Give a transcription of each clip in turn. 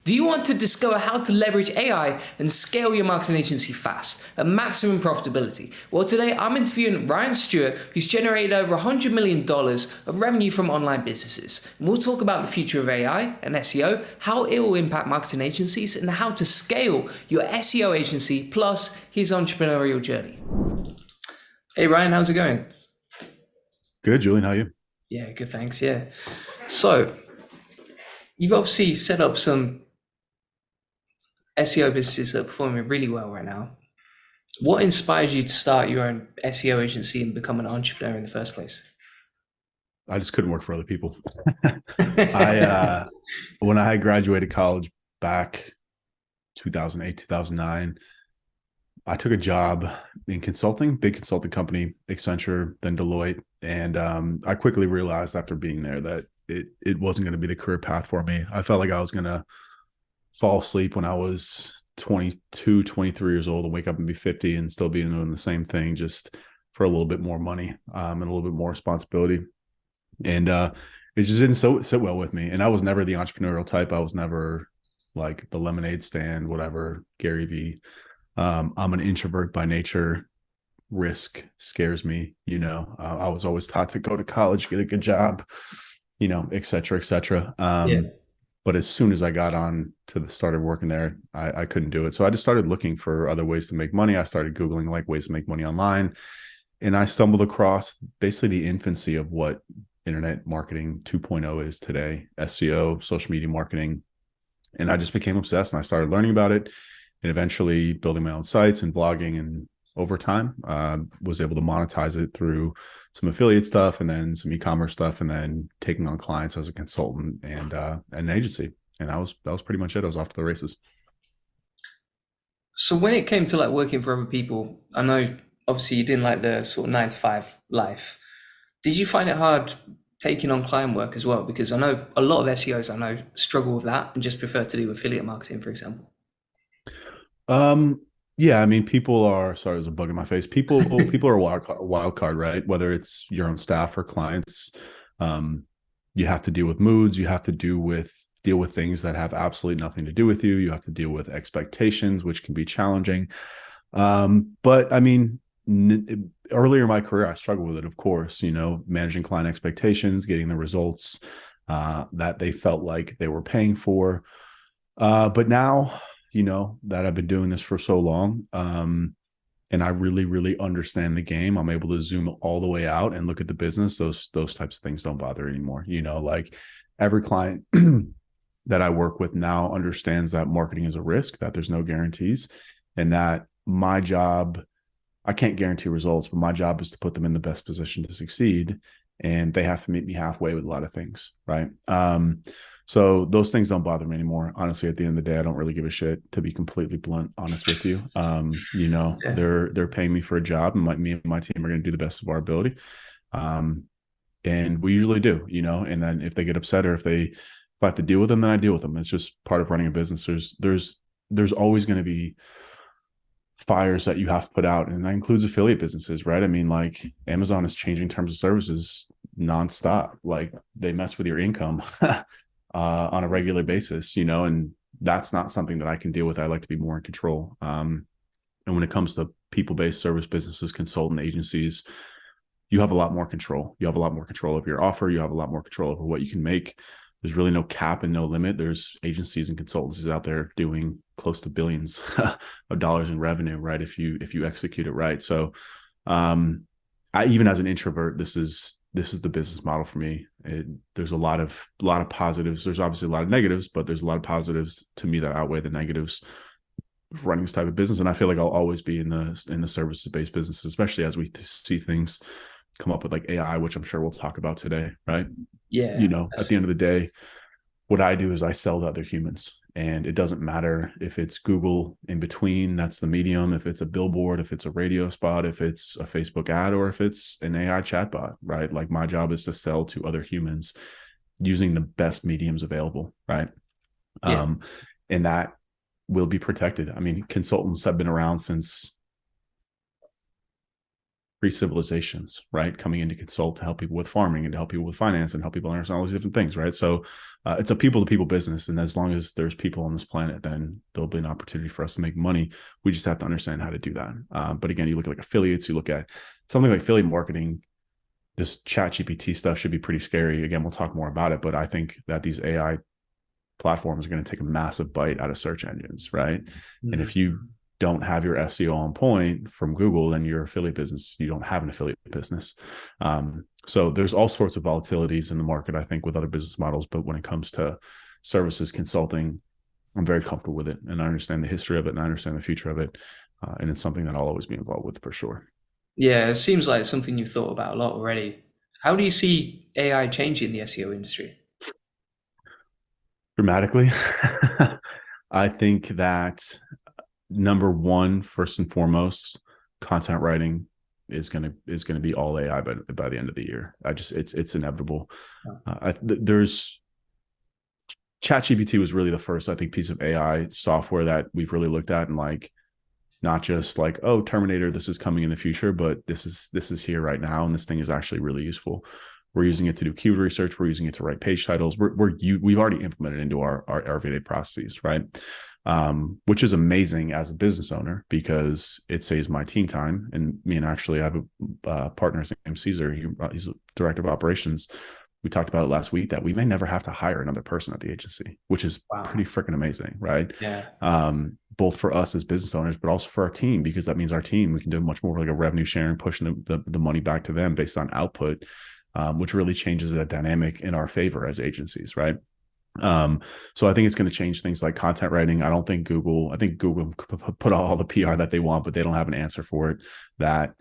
Do you want to discover how to leverage AI and scale your marketing agency fast at maximum profitability? Well, today I'm interviewing Ryan Stewart, who's generated over $100 million of revenue from online businesses. And we'll talk about the future of AI and SEO, how it will impact marketing agencies, and how to scale your SEO agency, plus his entrepreneurial journey. Hey Ryan, how's it going? Good, Julian. How are you? Yeah, good, thanks. Yeah. So, you've obviously set up some SEO businesses that are performing really well right now. What inspired you to start your own SEO agency and become an entrepreneur in the first place? I just couldn't work for other people. I When I had graduated college back 2008, 2009, I took a job in consulting, big consulting company, Accenture, then Deloitte. And I quickly realized after being there that it wasn't going to be the career path for me. I felt like I was going to fall asleep when I was 22, 23 years old and wake up and be 50 and still be doing the same thing, just for a little bit more money and a little bit more responsibility. And it just didn't sit well with me. And I was never the entrepreneurial type. I was never like the lemonade stand, whatever, Gary Vee. I'm an introvert by nature. Risk scares me. I was always taught to go to college, get a good job, et cetera, et cetera. Yeah. But as soon as I got on to started working there, I couldn't do it. So I just started looking for other ways to make money. I started Googling like ways to make money online. And I stumbled across basically the infancy of what internet marketing 2.0 is today, SEO, social media marketing. And I just became obsessed and I started learning about it and eventually building my own sites and blogging. And over time, was able to monetize it through some affiliate stuff and then some e-commerce stuff and then taking on clients as a consultant and an agency. And that was pretty much it. I was off to the races. So when it came to like working for other people, I know obviously you didn't like the sort of 9 to 5 life. Did you find it hard taking on client work as well? Because I know a lot of SEOs I know struggle with that and just prefer to do affiliate marketing, for example. Yeah, I mean, people are, sorry, there's a bug in my face. People are a wild card, right? Whether it's your own staff or clients, you have to deal with moods. You have to deal with things that have absolutely nothing to do with you. You have to deal with expectations, which can be challenging. But I mean, earlier in my career, I struggled with it, of course, managing client expectations, getting the results that they felt like they were paying for. But now, that I've been doing this for so long, and I really, really understand the game, I'm able to zoom all the way out and look at the business. Those types of things don't bother anymore. Like every client that I work with now understands that marketing is a risk, that there's no guarantees, and that my job, I can't guarantee results, but my job is to put them in the best position to succeed. And they have to meet me halfway with a lot of things. Right. So those things don't bother me anymore. Honestly, at the end of the day, I don't really give a shit, to be completely blunt, honest with you. Yeah. They're paying me for a job, and me and my team are going to do the best of our ability. And we usually do, and then if they get upset or if I have to deal with them, then I deal with them. It's just part of running a business. There's always going to be fires that you have to put out, and that includes affiliate businesses, right? I mean, like Amazon is changing terms of services nonstop. Like they mess with your income on a regular basis, and that's not something that I can deal with. I like to be more in control. And when it comes to people-based service businesses, consultant agencies, you have a lot more control. You have a lot more control over your offer. You have a lot more control over what you can make. There's really no cap and no limit. There's agencies and consultancies out there doing close to billions of dollars in revenue, right? If you execute it right. So I, even as an introvert, this is the business model for me. There's a lot of positives. There's obviously a lot of negatives, but there's a lot of positives to me that outweigh the negatives of running this type of business. And I feel like I'll always be in the services-based business, especially as we see things come up with like AI, which I'm sure we'll talk about today, right? Yeah. At the end of the day, what I do is I sell to other humans, and it doesn't matter if it's Google in between, that's the medium, if it's a billboard, if it's a radio spot, if it's a Facebook ad, or if it's an AI chatbot, right? Like my job is to sell to other humans using the best mediums available, right? Yeah. And that will be protected. I mean, consultants have been around since pre-civilizations, right? Coming in to consult, to help people with farming and to help people with finance and help people understand all these different things, right? So it's a people-to-people business. And as long as there's people on this planet, then there'll be an opportunity for us to make money. We just have to understand how to do that. But again, you look at like affiliates, you look at something like affiliate marketing, this chat GPT stuff should be pretty scary. Again, we'll talk more about it, but I think that these AI platforms are going to take a massive bite out of search engines, right? Mm-hmm. And if you don't have your SEO on point from Google, then your affiliate business, you don't have an affiliate business. So there's all sorts of volatilities in the market, I think, with other business models. But when it comes to services consulting, I'm very comfortable with it, and I understand the history of it, and I understand the future of it. And it's something that I'll always be involved with for sure. Yeah, it seems like something you've thought about a lot already. How do you see AI changing the SEO industry? Dramatically. I think that number one, first and foremost, content writing is going to be all AI by the end of the year. It's inevitable. There's ChatGPT was really the first, I think, piece of AI software that we've really looked at, and like, not just like, oh, Terminator, this is coming in the future, but this is here right now, and this thing is actually really useful. We're using it to do keyword research. We're using it to write page titles. We've already implemented into our everyday processes, right? Which is amazing as a business owner, because it saves my team time. And me, and actually I have a partner named Caesar. He's a director of operations. We talked about it last week that we may never have to hire another person at the agency, which is pretty freaking amazing, right? Yeah. Both for us as business owners, but also for our team, because that means our team, we can do much more like a revenue sharing, pushing the money back to them based on output, which really changes the dynamic in our favor as agencies, right? So I think it's going to change things like content writing. I think Google put all the PR that they want, but they don't have an answer for it. That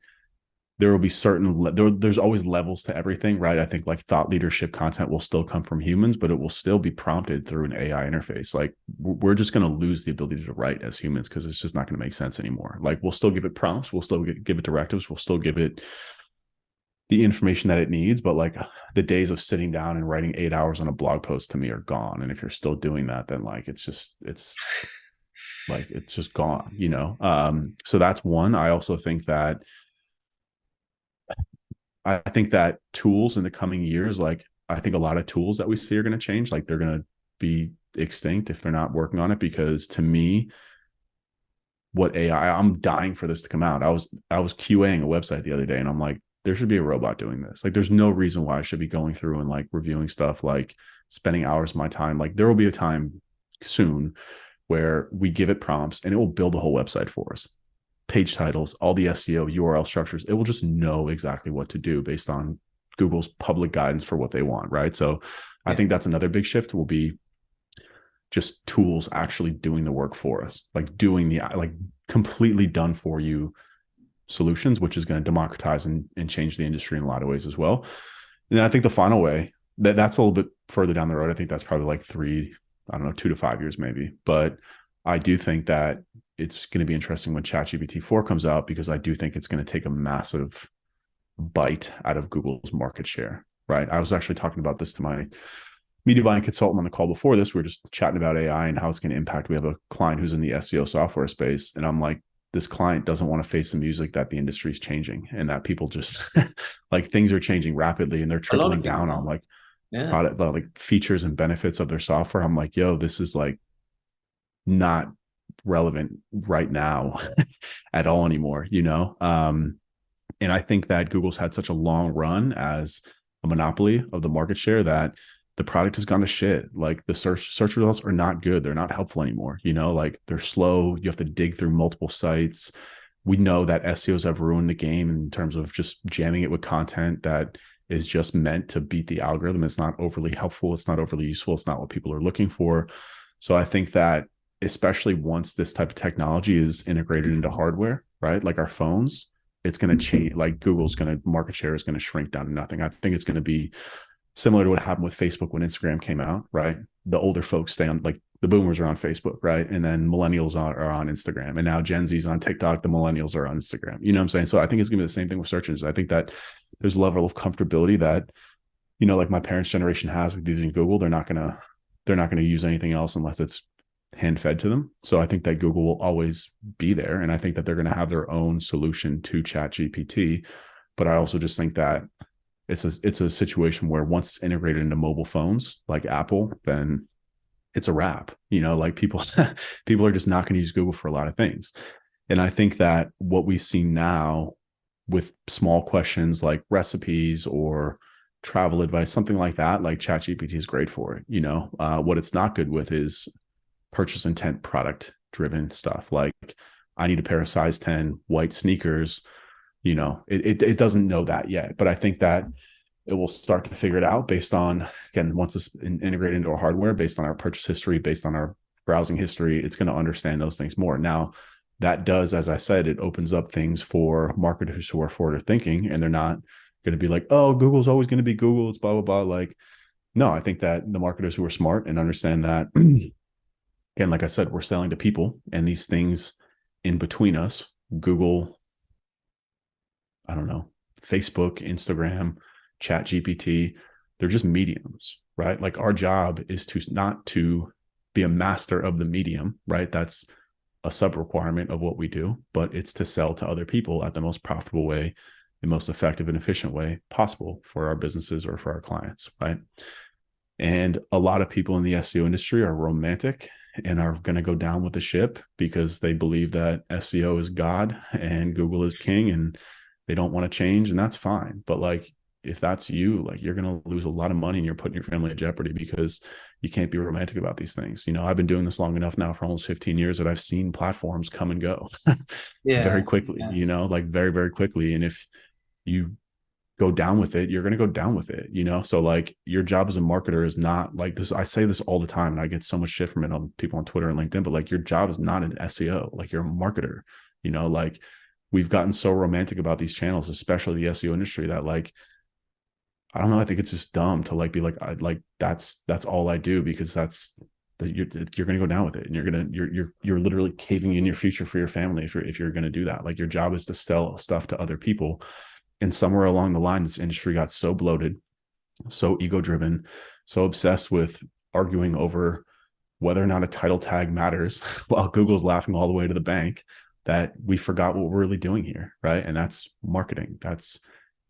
there will be there's always levels to everything, right? I think like thought leadership content will still come from humans, but it will still be prompted through an AI interface. Like, we're just going to lose the ability to write as humans, because it's just not going to make sense anymore. Like, we'll still give it prompts, we'll still give it directives, we'll still give it the information that it needs, but like, the days of sitting down and writing 8 hours on a blog post, to me, are gone. And if you're still doing that, then like, it's just gone, you know? So that's one. I think that tools in the coming years, like, I think a lot of tools that we see are going to change. Like, they're going to be extinct if they're not working on it, because to me, I'm dying for this to come out. I was QAing a website the other day, and I'm like, there should be a robot doing this. Like, there's no reason why I should be going through and like reviewing stuff, like spending hours of my time. Like, there will be a time soon where we give it prompts and it will build a whole website for us. Page titles, all the SEO, URL structures. It will just know exactly what to do based on Google's public guidance for what they want, right? So I think that's another big shift, will be just tools actually doing the work for us, like doing the like completely done for you solutions, which is going to democratize and change the industry in a lot of ways as well. And I think the final way, that's a little bit further down the road. I think that's probably like 2 to 5 years maybe. But I do think that it's going to be interesting when ChatGPT 4 comes out, because I do think it's going to take a massive bite out of Google's market share, right? I was actually talking about this to my media buying consultant on the call before this. We were just chatting about AI and how it's going to impact. We have a client who's in the SEO software space, and I'm like, this client doesn't want to face the music that the industry is changing, and that people just like, things are changing rapidly, and they're tripling down on like product, like features and benefits of their software. I'm like, yo, this is like not relevant right now at all anymore, you know? And I think that Google's had such a long run as a monopoly of the market share that the product has gone to shit. Like, the search results are not good. They're not helpful anymore. You know, like, they're slow. You have to dig through multiple sites. We know that SEOs have ruined the game in terms of just jamming it with content that is just meant to beat the algorithm. It's not overly helpful. It's not overly useful. It's not what people are looking for. So I think that, especially once this type of technology is integrated into hardware, right? Like our phones, it's going to change. Like, market share is going to shrink down to nothing. I think it's going to be similar to what happened with Facebook when Instagram came out, right? The older folks stay on, like, the boomers are on Facebook, right? And then millennials are on Instagram. And now Gen Z's on TikTok. The millennials are on Instagram. You know what I'm saying? So I think it's going to be the same thing with search engines. I think that there's a level of comfortability that, you know, like my parents' generation has with using Google. They're not going to use anything else unless it's hand fed to them. So I think that Google will always be there. And I think that they're going to have their own solution to ChatGPT. But I also just think that it's a situation where once it's integrated into mobile phones like Apple, then it's a wrap. Like people people are just not going to use Google for a lot of things. And I think that what we see now with small questions like recipes or travel advice, something like that, like ChatGPT is great for it. What it's not good with is purchase intent, product driven stuff. Like, I need a pair of size 10 white sneakers. It doesn't know that yet, but I think that it will start to figure it out based on, again, once it's integrated into our hardware, based on our purchase history, based on our browsing history, it's going to understand those things more. Now, that does, as I said, it opens up things for marketers who are forward thinking, and they're not going to be like, oh, Google's always going to be Google. It's blah, blah, blah. Like, no, I think that the marketers who are smart and understand that, again, like I said, we're selling to people, and these things in between us, Google, I don't know, Facebook, Instagram, ChatGPT, they're just mediums, right? Like, our job is to not to be a master of the medium, right? That's a sub requirement of what we do, but it's to sell to other people at the most profitable way, the most effective and efficient way possible for our businesses or for our clients, right? And a lot of people in the SEO industry are romantic and are going to go down with the ship because they believe that SEO is God and Google is king, and they don't want to change, and that's fine. But like, if that's you, like, you're going to lose a lot of money and you're putting your family at jeopardy because you can't be romantic about these things. I've been doing this long enough now for almost 15 years that I've seen platforms come and go very quickly, like very, very quickly. And if you go down with it, you're going to go down with it, So like, your job as a marketer is not like this. I say this all the time and I get so much shit from it on people on Twitter and LinkedIn, but like, your job is not an SEO. Like, you're a marketer, like, we've gotten so romantic about these channels, especially the SEO industry, that like, I don't know. I think it's just dumb to like be like, that's all I do, because you're going to go down with it, and you're literally caving in your future for your family if you're going to do that. Like, your job is to sell stuff to other people. And somewhere along the line, this industry got so bloated, so ego driven, so obsessed with arguing over whether or not a title tag matters while Google's laughing all the way to the bank, that we forgot what we're really doing here, right? And that's marketing. That's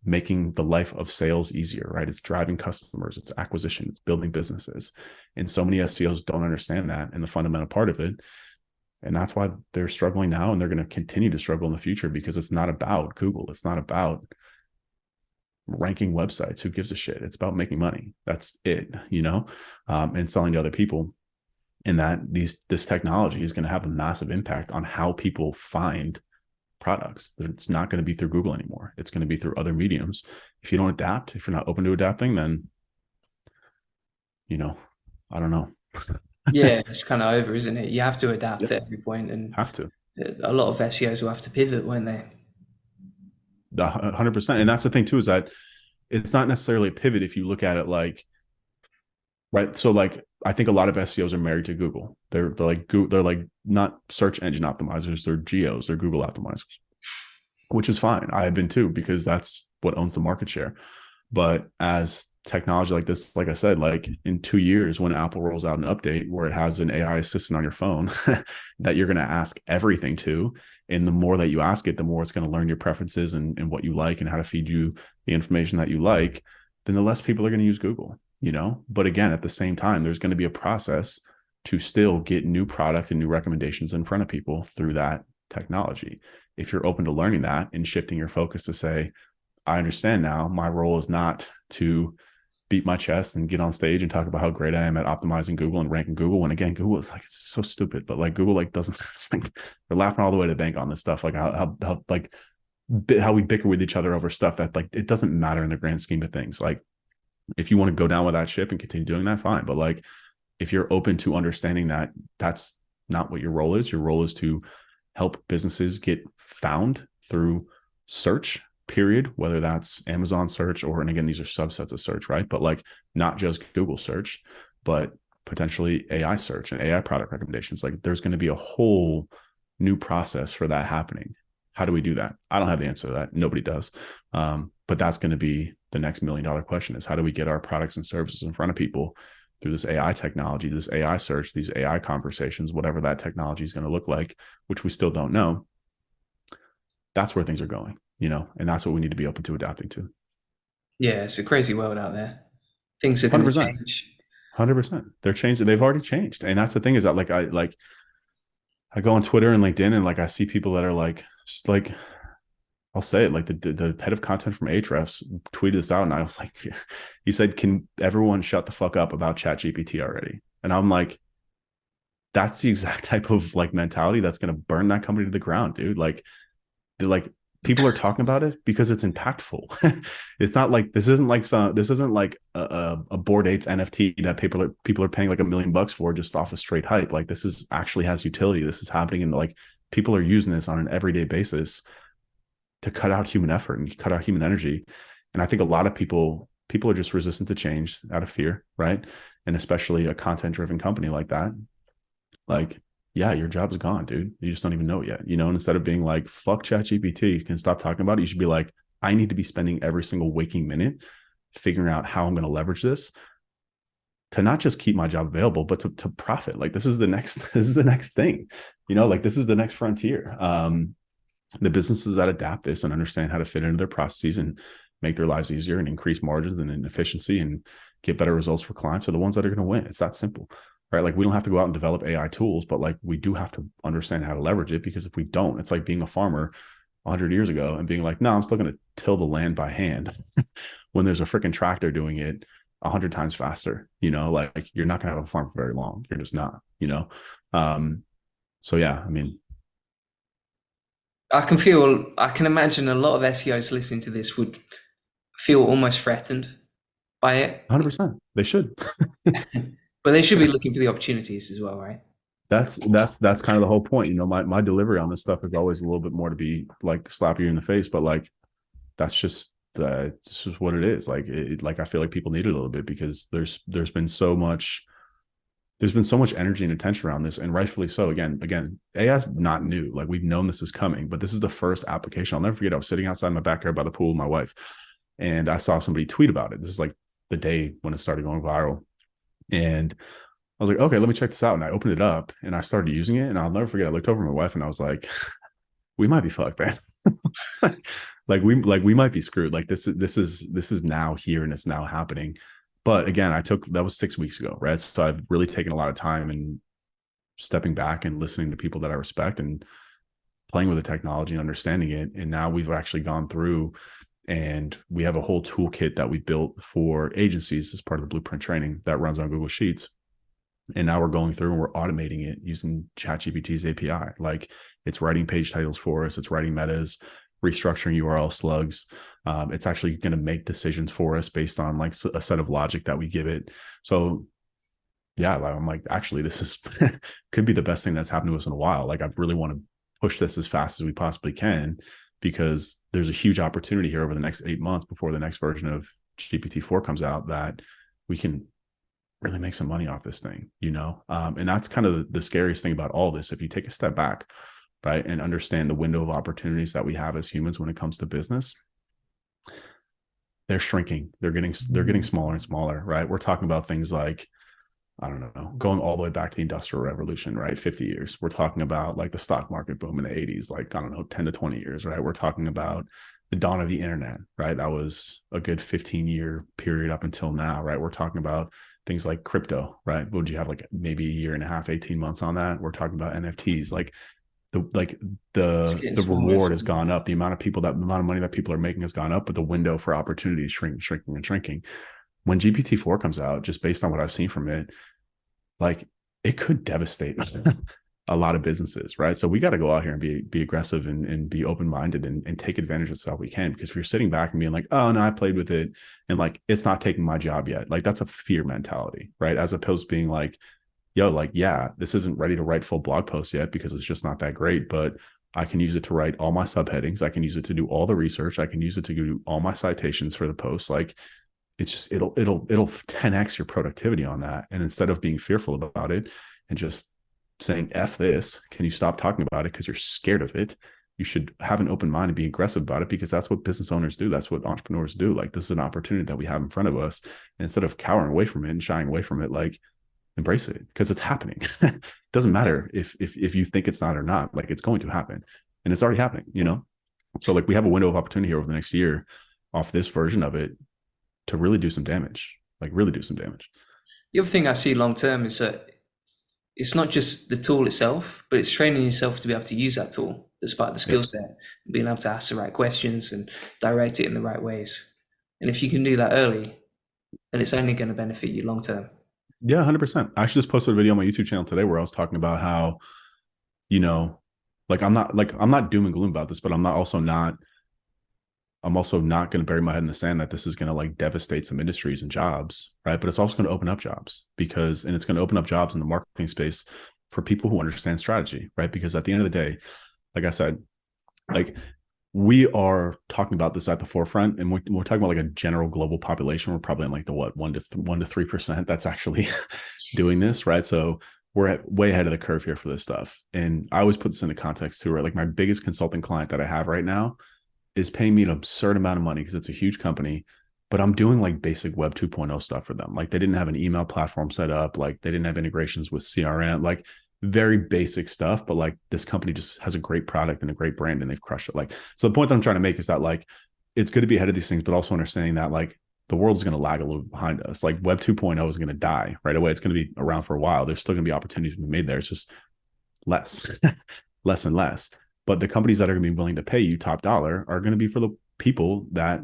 making the life of sales easier, right? It's driving customers, it's acquisition, it's building businesses. And so many SEOs don't understand that and the fundamental part of it. And that's why they're struggling now, and they're going to continue to struggle in the future, because it's not about Google. It's not about ranking websites. Who gives a shit? It's about making money. That's it, and selling to other people. And that this technology is going to have a massive impact on how people find products. It's not going to be through Google anymore. It's going to be through other mediums. If you don't adapt, if you're not open to adapting, then, I don't know. Yeah, it's kind of over, isn't it? You have to adapt at every point, and have to. A lot of SEOs will have to pivot, won't they? 100%. And that's the thing too, is that it's not necessarily a pivot if you look at it like, right? So like, I think a lot of SEOs are married to Google. They're like not search engine optimizers. They're geos. They're Google optimizers, which is fine. I have been too, because that's what owns the market share. But as technology like this, like I said, like in 2 years, when Apple rolls out an update where it has an AI assistant on your phone that you're going to ask everything to, and the more that you ask it, the more it's going to learn your preferences and what you like and how to feed you the information that you like, then the less people are going to use Google, But again, at the same time, there's going to be a process to still get new product and new recommendations in front of people through that technology. If you're open to learning that and shifting your focus to say, I understand now, my role is not to beat my chest and get on stage and talk about how great I am at optimizing Google and ranking Google. And again, Google is like, it's so stupid, but like Google like doesn't, it's like they're laughing all the way to the bank on this stuff. Like how we bicker with each other over stuff that like, it doesn't matter in the grand scheme of things. Like, if you want to go down with that ship and continue doing that, fine. But like, if you're open to understanding that that's not what your role is to help businesses get found through search, period, whether that's Amazon search or, and again, these are subsets of search, right? But like, not just Google search, but potentially AI search and AI product recommendations. Like, there's going to be a whole new process for that happening. How do we do that? I don't have the answer to that. Nobody does. But that's going to be the next $1 million question, is how do we get our products and services in front of people through this AI technology, this AI search, these AI conversations, whatever that technology is going to look like, which we still don't know. That's where things are going, and that's what we need to be open to adapting to. Yeah, it's a crazy world out there. Things are going to 100%. change. 100%. They're changed. They've already changed. And that's the thing is that I go on Twitter and LinkedIn and I see people that are just I'll say it, the head of content from Ahrefs tweeted this out, and I was like, he said, "Can everyone shut the fuck up about ChatGPT already?" And I'm like, that's the exact type of mentality that's going to burn that company to the ground, dude. People are talking about it because it's impactful. It's not this isn't a Bored Ape NFT that people are paying $1 million for just off of straight hype. This is actually has utility. This is happening, and people are using this on an everyday basis to cut out human effort and cut out human energy. And I think a lot of people are just resistant to change out of fear, right? And especially a content driven company like that. Yeah, your job's gone, dude. You just don't even know it yet, and instead of being like, fuck ChatGPT, you can stop talking about it, you should be like, I need to be spending every single waking minute figuring out how I'm going to leverage this to not just keep my job available, but to profit. This is the next thing, this is the next frontier. The businesses that adapt this and understand how to fit into their processes and make their lives easier and increase margins and efficiency and get better results for clients are the ones that are going to win. It's that simple, right? We don't have to go out and develop AI tools, but we do have to understand how to leverage it, because if we don't, it's like being a farmer 100 years ago and being like, no, I'm still going to till the land by hand when there's a freaking tractor doing it 100 times faster. You're not going to have a farm for very long. You're just not, so yeah, I mean, I can imagine a lot of SEOs listening to this would feel almost threatened by it. 100%. They should. But they should be looking for the opportunities as well, right? That's kind of the whole point. My delivery on this stuff is always a little bit more to be slap you in the face, but that's just it's just what it is. I feel like people need it a little bit because there's been so much energy and attention around this, and rightfully so. Again, AI is not new. We've known this is coming, but this is the first application. I'll never forget. I was sitting outside my backyard by the pool with my wife, and I saw somebody tweet about it. This is the day when it started going viral, and I was like, okay, let me check this out. And I opened it up and I started using it, and I'll never forget. I looked over at my wife and I was like, we might be fucked, man. we might be screwed. This is now here and it's now happening. But again, that was 6 weeks ago, right? So I've really taken a lot of time and stepping back and listening to people that I respect and playing with the technology and understanding it. And now we've actually gone through and we have a whole toolkit that we built for agencies as part of the Blueprint training that runs on Google Sheets. And now we're going through and we're automating it using ChatGPT's API. It's writing page titles for us. It's writing metas, restructuring URL slugs. It's actually going to make decisions for us based on a set of logic that we give it. So yeah, I'm actually, this is could be the best thing that's happened to us in a while. I really want to push this as fast as we possibly can, because there's a huge opportunity here over the next 8 months before the next version of GPT-4 comes out that we can really make some money off this thing, and that's kind of the scariest thing about all this. If you take a step back, right, and understand the window of opportunities that we have as humans when it comes to business, they're shrinking. They're getting smaller and smaller, right? We're talking about things like, I don't know, going all the way back to the Industrial Revolution, right? 50 years. We're talking about the stock market boom in the 80s, I don't know, 10 to 20 years, right? We're talking about the dawn of the internet, right? That was a good 15-year period up until now, right? We're talking about things like crypto, right? Would you have maybe a year and a half, 18 months on that? We're talking about NFTs, the reward has gone up. The amount of money that people are making has gone up, but the window for opportunity is shrinking. When GPT-4 comes out, just based on what I've seen from it, it could devastate a lot of businesses, right? So we got to go out here and be aggressive and be open-minded and take advantage of stuff we can. Because if you're sitting back and being like, oh no, I played with it and it's not taking my job yet, that's a fear mentality, right? As opposed to being yeah, this isn't ready to write full blog posts yet because it's just not that great, but I can use it to write all my subheadings. I can use it to do all the research. I can use it to do all my citations for the post. It's just, it'll 10x your productivity on that. And instead of being fearful about it and just saying, F this, can you stop talking about it because you're scared of it? you should have an open mind and be aggressive about it, because that's what business owners do. That's what entrepreneurs do. Like, this is an opportunity that we have in front of us. And instead of cowering away from it and shying away from it, like, embrace it, because it's happening. It doesn't matter if you think it's not or not, like, it's going to happen, and it's already happening, you know? So like, we have a window of opportunity here over the next year off this version of it to really do some damage, like really do some damage. The other thing I see long term is that it's not just the tool itself, but it's training yourself to be able to use that tool despite the skill set, being able to ask the right questions and direct it in the right ways. And if you can do that early, then it's only going to benefit you long term. Yeah, 100%. I actually just posted a video on my YouTube channel today where I was talking about how, you know, like, I'm not doom and gloom about this, but I'm also not going to bury my head in the sand that this is going to like devastate some industries and jobs, right? But it's also going to open up jobs, and it's going to open up jobs in the marketing space for people who understand strategy, right? Because at the end of the day, like I said, like, we are talking about this at the forefront, and we're talking about like a general global population. We're probably in like the 1 to 3% that's actually doing this, right? So we're way ahead of the curve here for this stuff. And I always put this into context too, right? Like, my biggest consulting client that I have right now is paying me an absurd amount of money because it's a huge company, but I'm doing like basic web 2.0 stuff for them. Like, they didn't have an email platform set up. Like, they didn't have integrations with CRM, like very basic stuff. But like, this company just has a great product and a great brand, and they've crushed it. Like, so the point that I'm trying to make is that like, it's good to be ahead of these things, but also understanding that like, the world's going to lag a little behind us. Like, web 2.0 is going to die right away. It's going to be around for a while. There's still going to be opportunities to be made there. It's just less, less and less. But the companies that are going to be willing to pay you top dollar are going to be for the people that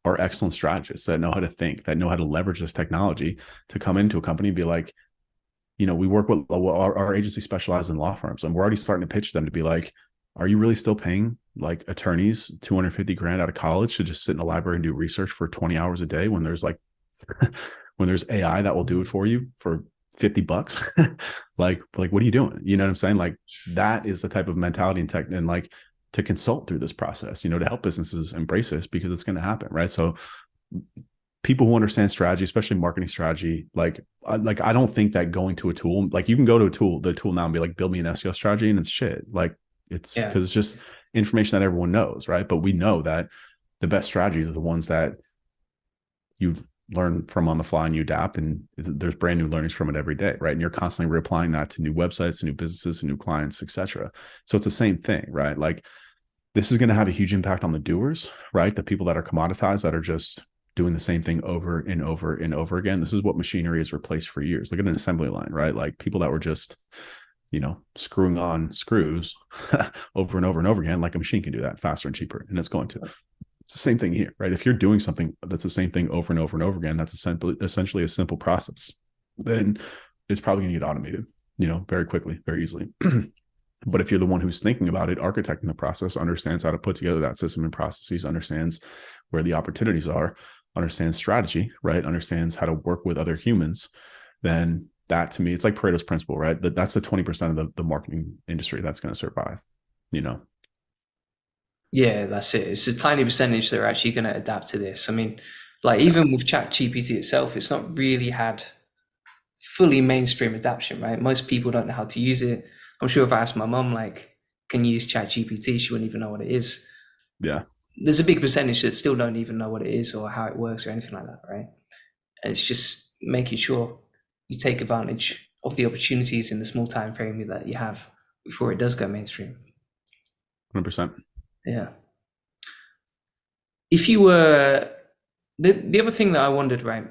are excellent strategists, that know how to think, that know how to leverage this technology to come into a company and be like, you know, we work with our agency specializes in law firms, and we're already starting to pitch them to be like, are you really still paying like attorneys 250 grand out of college to just sit in a library and do research for 20 hours a day when there's like, when there's AI that will do it for you for $50? like what are you doing? You know what I'm saying? Like, that is the type of mentality and tech, and like, to consult through this process, you know, to help businesses embrace this, because it's going to happen, right? So people who understand strategy, especially marketing strategy, like I don't think that going to a tool, like, you can go to the tool now and be like, build me an SEO strategy, and it's shit. Like, it's because it's just information that everyone knows, right? But we know that the best strategies are the ones that you learn from on the fly and you adapt, and there's brand new learnings from it every day, right? And you're constantly reapplying that to new websites, to new businesses, and new clients, etc. So it's the same thing, right? Like, this is going to have a huge impact on the doers, right? The people that are commoditized, that are just doing the same thing over and over and over again. This is what machinery has replaced for years. Look at an assembly line, right? Like, people that were just, you know, screwing on screws over and over and over again, like, a machine can do that faster and cheaper, and it's going to. It's the same thing here, right? If you're doing something that's the same thing over and over and over again, that's essentially a simple process, then it's probably going to get automated, you know, very quickly, very easily. But if you're the one who's thinking about it, architecting the process, understands how to put together that system and processes, understands where the opportunities are, understands strategy, right? Understands how to work with other humans, then that, to me, it's like Pareto's principle, right? That's the 20% of the marketing industry that's going to survive, you know? Yeah, that's it. It's a tiny percentage that are actually going to adapt to this. I mean, like, even with ChatGPT itself, it's not really had fully mainstream adoption, right? Most people don't know how to use it. I'm sure if I asked my mom, like, can you use ChatGPT, she wouldn't even know what it is. Yeah. There's a big percentage that still don't even know what it is or how it works or anything like that, right? And it's just making sure you take advantage of the opportunities in the small time frame that you have before it does go mainstream. 100%. Yeah. If you were, the other thing that I wondered, right,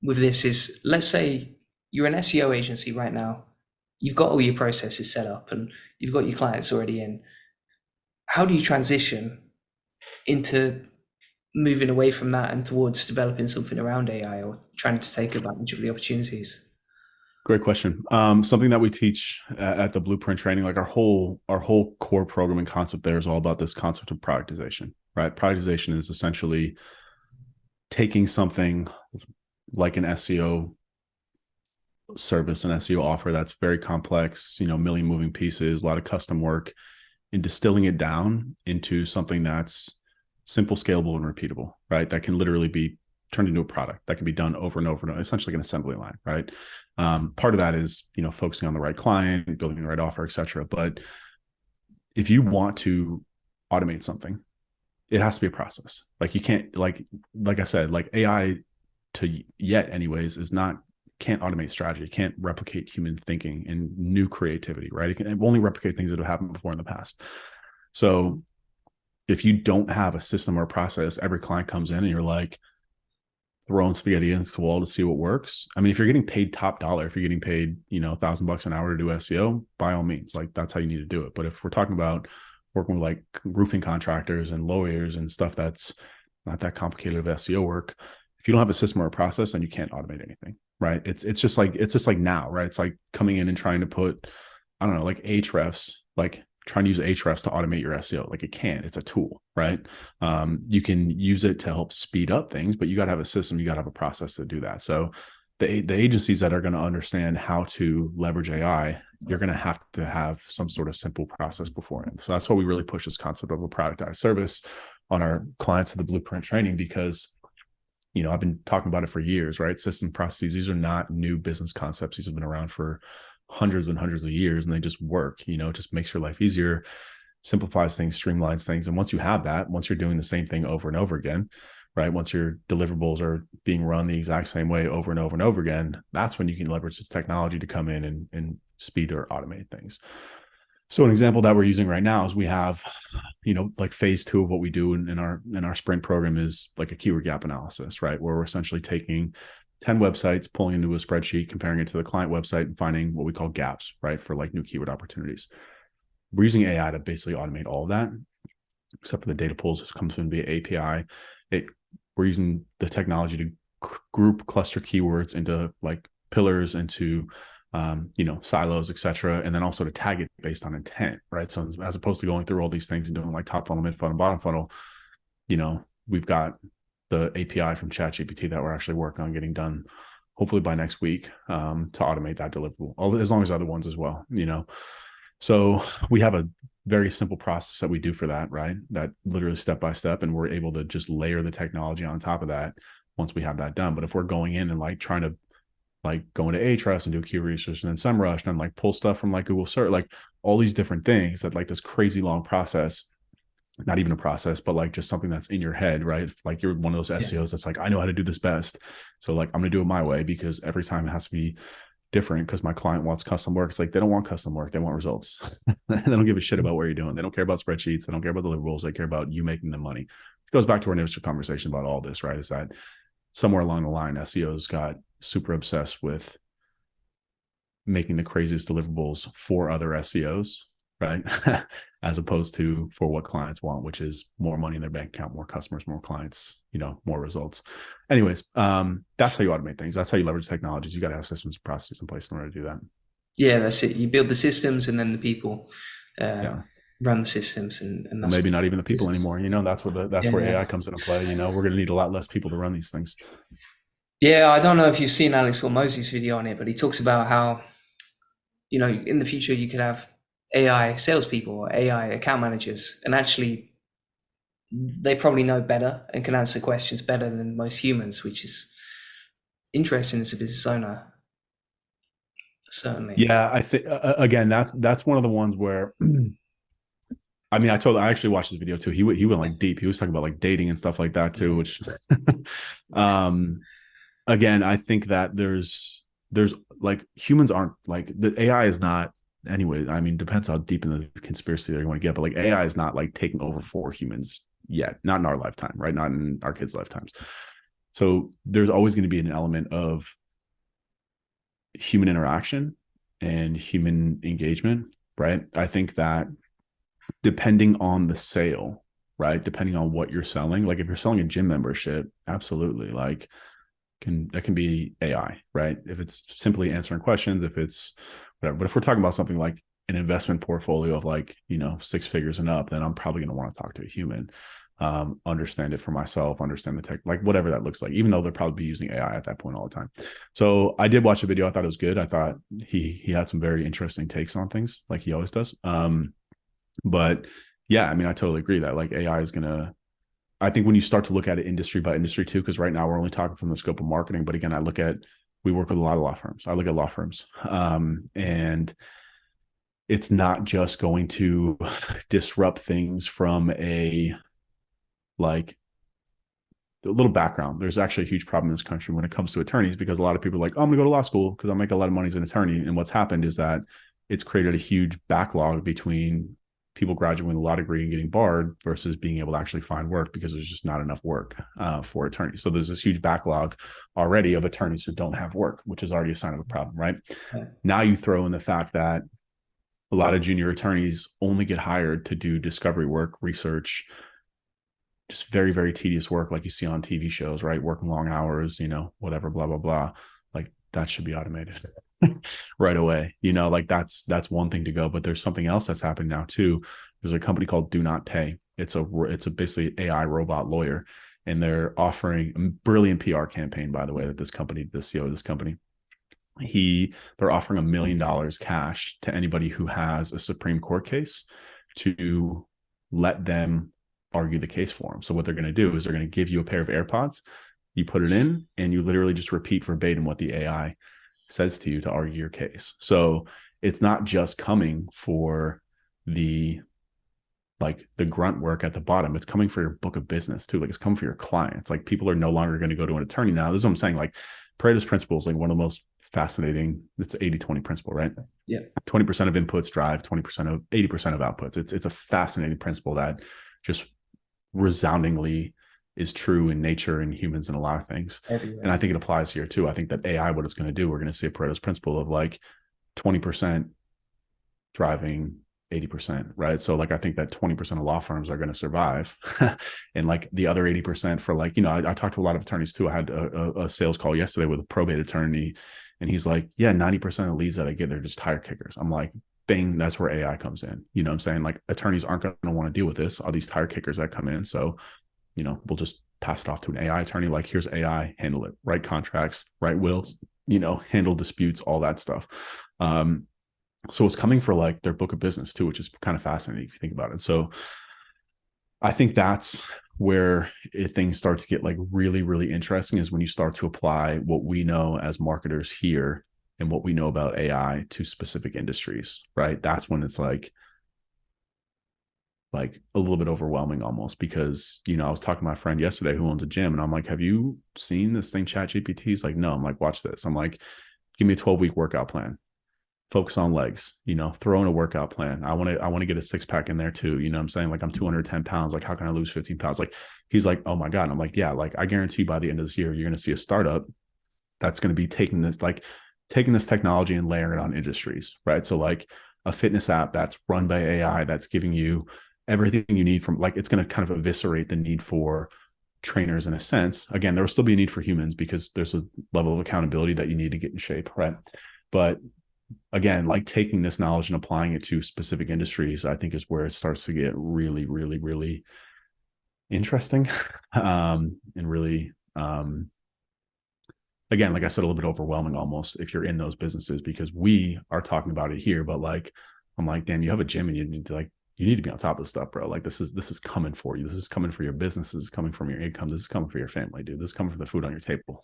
with this is, let's say you're an SEO agency right now, you've got all your processes set up and you've got your clients already in. How do you transition into moving away from that and towards developing something around AI or trying to take advantage of the opportunities? Great question. Something that we teach at the Blueprint training, like our whole core programming concept there is all about this concept of productization, right? Productization is essentially taking something like an SEO service, an SEO offer that's very complex, you know, million moving pieces, a lot of custom work, and distilling it down into something that's simple, scalable, and repeatable, right? That can literally be turned into a product that can be done over and over and over, essentially an assembly line, right? Part of that is, you know, focusing on the right client, building the right offer, et cetera. But if you want to automate something, it has to be a process. Like you can't, like I said, like AI to yet anyways is not, can't automate strategy, can't replicate human thinking and new creativity, right? It can only replicate things that have happened before in the past. So if you don't have a system or a process, every client comes in and you're like throwing spaghetti against the wall to see what works. I mean, if you're getting paid top dollar, if you're getting paid, $1,000 an hour to do SEO, by all means, like that's how you need to do it. But if we're talking about working with like roofing contractors and lawyers and stuff that's not that complicated of SEO work, if you don't have a system or a process, then you can't automate anything, right? It's just like now, right? It's like coming in and trying to put, I don't know, like Ahrefs, like trying to use Ahrefs to automate your SEO. Like it can't, it's a tool, right? You can use it to help speed up things, but you got to have a system, you got to have a process to do that. So the agencies that are going to understand how to leverage AI, you're going to have some sort of simple process beforehand. So that's why we really push this concept of a productized service on our clients of the Blueprint training, because I've been talking about it for years, right? System processes, these are not new business concepts. These have been around for hundreds and hundreds of years, and they just work. It just makes your life easier, simplifies things, streamlines things. And once you have that, once you're doing the same thing over and over again, right? Once your deliverables are being run the exact same way over and over and over again, that's when you can leverage this technology to come in and speed or automate things. So an example that we're using right now is we have, like phase 2 of what we do in our sprint program is like a keyword gap analysis, right? Where we're essentially taking 10 websites, pulling into a spreadsheet, comparing it to the client website and finding what we call gaps, right? For like new keyword opportunities. We're using AI to basically automate all of that, except for the data pulls that comes in via API. We're using the technology to group cluster keywords into like pillars, into silos, etc., and then also to tag it based on intent, right? So as opposed to going through all these things and doing like top funnel, mid funnel, bottom funnel, we've got the API from ChatGPT that we're actually working on getting done, hopefully by next week, to automate that deliverable, as long as other ones as well. So we have a very simple process that we do for that, right? That literally step by step, and we're able to just layer the technology on top of that once we have that done. But if we're going in and like trying to like go into Ahrefs and do keyword research and then SEMrush and then like pull stuff from like Google search, like all these different things, that like this crazy long process, not even a process, but like just something that's in your head, right? Like you're one of those SEOs that's like, I know how to do this best. So like, I'm going to do it my way, because every time it has to be different, because my client wants custom work. It's like, they don't want custom work. They want results. They don't give a shit about what you're doing. They don't care about spreadsheets. They don't care about deliverables. They care about you making them money. It goes back to our initial conversation about all this, right? Is that somewhere along the line, SEOs got super obsessed with making the craziest deliverables for other SEOs, right? As opposed to for what clients want, which is more money in their bank account, more customers, more clients, more results. Anyways, that's how you automate things. That's how you leverage technologies. You got to have systems and processes in place in order to do that. Yeah, that's it. You build the systems, and then the people Yeah. run the systems, and Well, that's maybe not even the people business. anymore. That's where AI comes into play. We're going to need a lot less people to run these things. Yeah, I don't know if you've seen Alex Hormozzi's video on it, but he talks about how, in the future you could have AI salespeople or AI account managers, and actually they probably know better and can answer questions better than most humans, which is interesting as a business owner. Certainly. Yeah, I think again, that's one of the ones where I mean, I actually watched this video too. He went like deep. He was talking about like dating and stuff like that too, which again, I think that there's like humans aren't like, the AI is not anyway. I mean, depends how deep in the conspiracy you want to get, but like AI is not like taking over for humans yet, not in our lifetime, right? Not in our kids' lifetimes. So there's always going to be an element of human interaction and human engagement, right? I think that depending on the sale, right? Depending on what you're selling, like if you're selling a gym membership, absolutely, like that can be AI, right? If it's simply answering questions, if it's whatever. But if we're talking about something like an investment portfolio of like, 6 figures and up, then I'm probably going to want to talk to a human, understand it for myself, understand the tech, like whatever that looks like, even though they'll probably be using AI at that point all the time. So I did watch a video. I thought it was good. I thought he had some very interesting takes on things, like he always does. But yeah, I mean, I totally agree that like AI is going to, I think when you start to look at it industry by industry too, because right now we're only talking from the scope of marketing. But again, we work with a lot of law firms. I look at law firms, and it's not just going to disrupt things from a like a little background. There's actually a huge problem in this country when it comes to attorneys, because a lot of people are like, oh, I'm gonna go to law school because I'll make a lot of money as an attorney. And what's happened is that it's created a huge backlog between people graduating with a law degree and getting barred versus being able to actually find work, because there's just not enough work for attorneys. So there's this huge backlog already of attorneys who don't have work, which is already a sign of a problem, right? Yeah. Now you throw in the fact that a lot of junior attorneys only get hired to do discovery work, research, just very, very tedious work like you see on TV shows, right? Working long hours, whatever, blah, blah, blah. Like that should be automated right away. Like that's one thing to go. But there's something else that's happened now too. There's a company called Do Not Pay. It's a basically AI robot lawyer, and they're offering a brilliant PR campaign, by the way, that the CEO of this company, they're offering $1 million cash to anybody who has a Supreme Court case to let them argue the case for them. So what they're going to do is they're going to give you a pair of AirPods, you put it in, and you literally just repeat verbatim what the AI says to you to argue your case. So it's not just coming for the grunt work at the bottom. It's coming for your book of business too. Like it's coming for your clients. Like people are no longer going to go to an attorney now. This is what I'm saying. Like Pareto's principle is like one of the most fascinating. It's 80-20 principle, right? Yeah. 20% of inputs drive 80% of outputs. It's a fascinating principle that just resoundingly is true in nature and humans and a lot of things. Everywhere. And I think it applies here too. I think that AI, what it's going to do, we're going to see a Pareto's principle of like 20% driving 80%, right? So like I think that 20% of law firms are going to survive, and like the other 80% for like, I talked to a lot of attorneys too. I had a sales call yesterday with a probate attorney, and he's like, yeah, 90% of the leads that I get, they're just tire kickers. I'm like, bang, that's where AI comes in. You know what I'm saying? Like attorneys aren't going to want to deal with this, all these tire kickers that come in. So, we'll just pass it off to an AI attorney. Like, here's AI, handle it, write contracts, write wills, handle disputes, all that stuff. So it's coming for like their book of business too, which is kind of fascinating if you think about it. So I think that's where things start to get like really, really interesting, is when you start to apply what we know as marketers here and what we know about AI to specific industries, right? That's when it's like a little bit overwhelming almost, because, I was talking to my friend yesterday who owns a gym, and I'm like, have you seen this thing, ChatGPT? He's like, no. I'm like, watch this. I'm like, give me a 12-week workout plan. Focus on legs, throw in a workout plan. I want to get a 6-pack in there too. I'm saying, like, I'm 210 pounds. Like, how can I lose 15 pounds? Like, he's like, oh my God. And I'm like, yeah, like I guarantee by the end of this year, you're going to see a startup that's going to be taking this technology and layering it on industries, right? So like a fitness app that's run by AI, that's giving you everything you need from, like, it's going to kind of eviscerate the need for trainers in a sense. Again, there will still be a need for humans because there's a level of accountability that you need to get in shape, right? But again, like taking this knowledge and applying it to specific industries, I think is where it starts to get really, really, really interesting. And really, again, like I said, a little bit overwhelming almost if you're in those businesses, because we are talking about it here, but like, I'm like, Dan, you have a gym and you need to be on top of this stuff, bro. Like this is coming for you. This is coming for your business. This is coming from your income. This is coming for your family, dude. This is coming for the food on your table.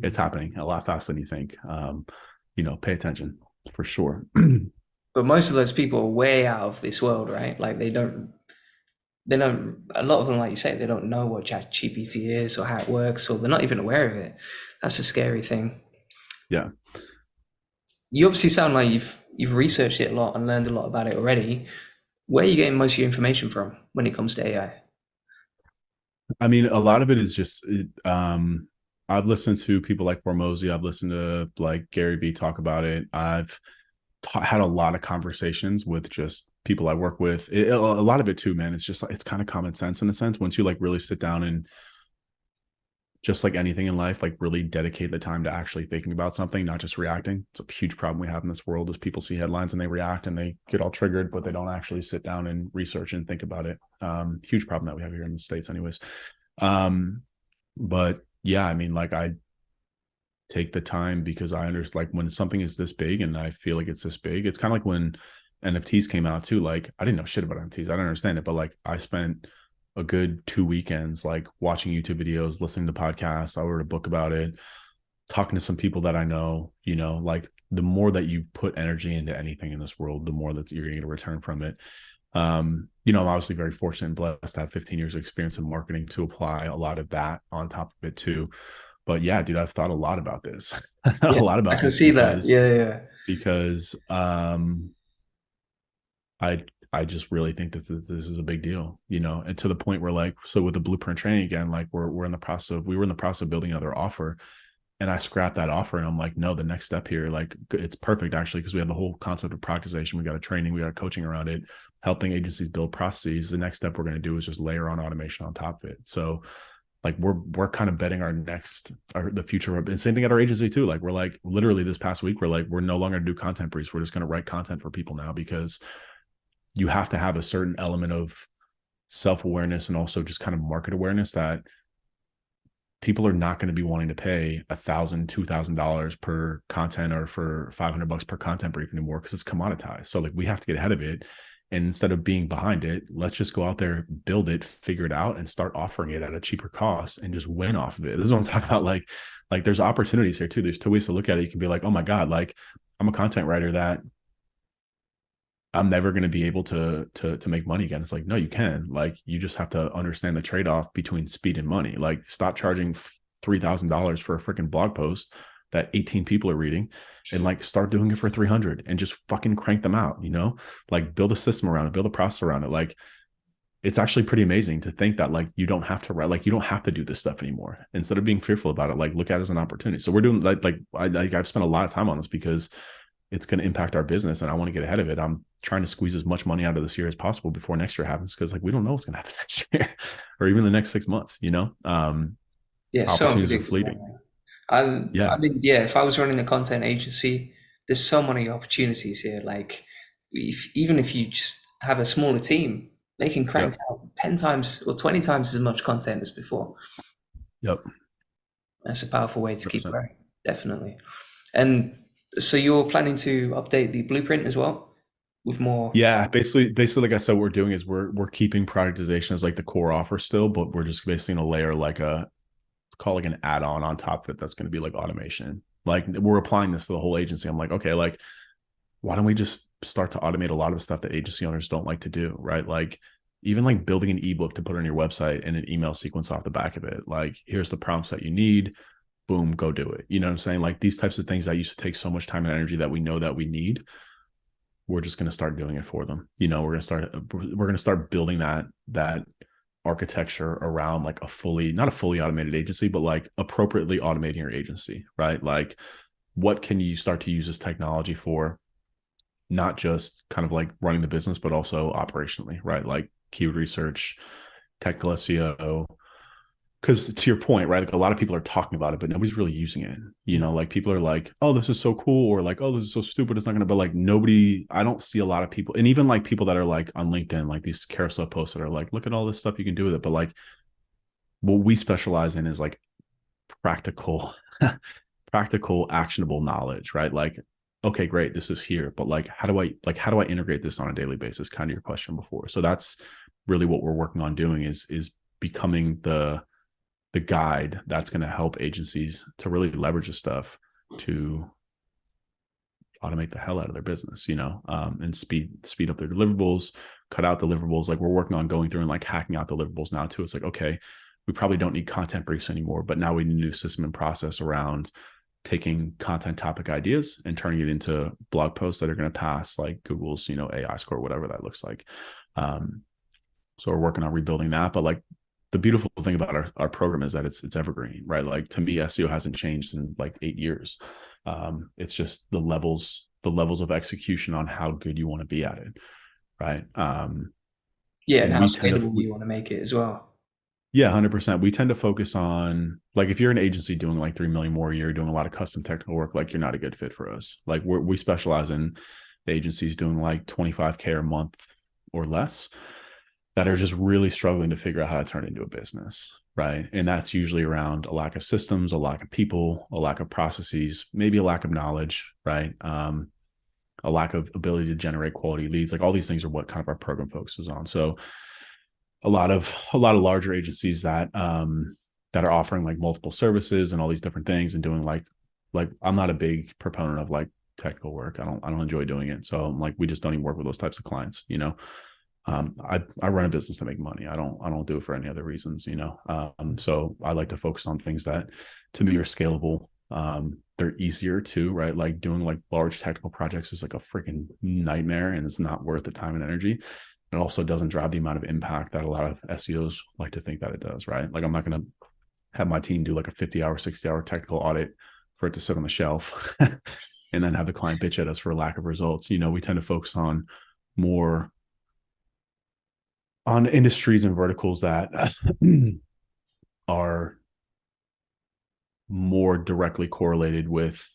It's happening a lot faster than you think. Pay attention for sure. But most of those people are way out of this world, right? Like they don't, a lot of them, like you say, they don't know what ChatGPT is or how it works, or they're not even aware of it. That's a scary thing. Yeah. You obviously sound like you've researched it a lot and learned a lot about it already. Where are you getting most of your information from when it comes to AI? I mean, a lot of it is just, I've listened to people like Hormozy. I've listened to like Gary Vee talk about it. I've had a lot of conversations with just people I work with. A lot of it too, man. It's just like, it's kind of common sense in a sense. Once you like really sit down and, just like anything in life, like really dedicate the time to actually thinking about something, not just reacting. It's a huge problem we have in this world is people see headlines and they react and they get all triggered, but they don't actually sit down and research and think about it. Huge problem that we have here in the States anyways. But yeah, I mean, like I take the time because I understand, like when something is this big and I feel like it's this big, it's kind of like when NFTs came out too. Like I didn't know shit about NFTs. I don't understand it, but like I spent a good 2 weekends, like watching YouTube videos, listening to podcasts. I wrote a book about it, talking to some people that I know, like the more that you put energy into anything in this world, the more that you're going to get a return from it. I'm obviously very fortunate and blessed to have 15 years of experience in marketing to apply a lot of that on top of it too. But yeah, dude, I've thought a lot about this, a Yeah, lot I about can this see that. Yeah, yeah. because I I just really think that this is a big deal, and to the point where like, so with the blueprint training again, like we were in the process of building another offer, and I scrapped that offer, and I'm like, no, the next step here, like it's perfect actually, because we have the whole concept of productization. We got a training, we got a coaching around it, helping agencies build processes. The next step we're going to do is just layer on automation on top of it. So like we're kind of betting the future. And same thing at our agency too. Like we're like literally this past week, we're no longer gonna do content briefs. We're just going to write content for people now, because you have to have a certain element of self-awareness and also just kind of market awareness that people are not going to be wanting to pay $1,000, $2,000 per content, or for $500 per content brief anymore, because it's commoditized. So like we have to get ahead of it. And instead of being behind it, let's just go out there, build it, figure it out, and start offering it at a cheaper cost and just win off of it. This is what I'm talking about. Like there's opportunities here too. There's two ways to look at it. You can be like, oh my God, like I'm a content writer that I'm never going to be able to make money again. It's like, no, you can. Like, you just have to understand the trade-off between speed and money. Like, stop charging $3,000 for a freaking blog post that 18 people are reading, and like start doing it for 300 and just fucking crank them out, like build a system around it, build a process around it. Like, it's actually pretty amazing to think that like you don't have to write, like you don't have to do this stuff anymore. Instead of being fearful about it, like look at it as an opportunity. So we're doing I've spent a lot of time on this because it's going to impact our business, and I want to get ahead of it. I'm trying to squeeze as much money out of this year as possible before next year happens, because like we don't know what's going to happen next year or even the next 6 months. Yeah, so Opportunities are unpredictable. fleeting. I Yeah, mean, yeah, if I was running a content agency, there's so many opportunities here. Like, even if you just have a smaller team, they can crank yep, out 10 times or 20 times as much content as before. yep, That's a powerful way to keep 100%. growing, definitely. And so you're planning to update the blueprint as well with more. Yeah, basically, like I said, what we're doing is we're keeping productization as like the core offer still, but we're just basically gonna layer like like an add-on on top of it that's going to be like automation. Like we're applying this to the whole agency. I'm like, okay, like why don't we just start to automate a lot of the stuff that agency owners don't like to do, right? Like even like building an ebook to put on your website and an email sequence off the back of it. Like here's the prompts that you need, boom, go do it. You know what I'm saying? Like these types of things that used to take so much time and energy that we know that we need, we're just going to start doing it for them. We're going to start building that architecture around like not a fully automated agency, but like appropriately automating your agency, right? Like what can you start to use this technology for? Not just kind of like running the business, but also operationally, right? Like keyword research, technical SEO. Because to your point, right? Like a lot of people are talking about it, but nobody's really using it. Like people are like, oh, this is so cool, or like, oh, this is so stupid, it's not gonna, but like nobody, I don't see a lot of people, and even like people that are like on LinkedIn, like these carousel posts that are like, look at all this stuff you can do with it. But like what we specialize in is like practical, practical, actionable knowledge, right? Like, okay, great, this is here, but like how do I integrate this on a daily basis? Kind of your question before. So that's really what we're working on doing is becoming the guide that's going to help agencies to really leverage this stuff to automate the hell out of their business, and speed up their deliverables, cut out deliverables. Like we're working on going through and like hacking out deliverables now too. It's like, okay, we probably don't need content briefs anymore, but now we need a new system and process around taking content topic ideas and turning it into blog posts that are going to pass like Google's, AI score, whatever that looks like. So we're working on rebuilding that, but like the beautiful thing about our program is that it's evergreen, right? Like to me, SEO hasn't changed in like 8 years. It's just the levels of execution on how good you want to be at it, right? Yeah, and And how we tend scalable to, you want to make it as well. yeah, 100%. We tend to focus on like if you're an agency doing like 3 million more a year, doing a lot of custom technical work, like you're not a good fit for us. Like we specialize in the agencies doing like 25K a month or less that are just really struggling to figure out how to turn it into a business, right? And that's usually around a lack of systems, a lack of people, a lack of processes, maybe a lack of knowledge, right? A lack of ability to generate quality leads. Like all these things are what kind of our program focuses on. So a lot of larger agencies that that are offering like multiple services and all these different things and doing like like, I'm not a big proponent of like technical work. I don't enjoy doing it. So I'm like, we just don't even work with those types of clients, you know. I run a business to make money. I don't do it for any other reasons, you know. So I like to focus on things that to me are scalable. They're easier too, right? Like doing like large technical projects is like a freaking nightmare, and it's not worth the time and energy. It also doesn't drive the amount of impact that a lot of SEOs like to think that it does, right? Like I'm not going to have my team do like a 50-hour, 60-hour technical audit for it to sit on the shelf and then have the client bitch at us for lack of results. You know, we tend to focus on more on industries and verticals that are more directly correlated with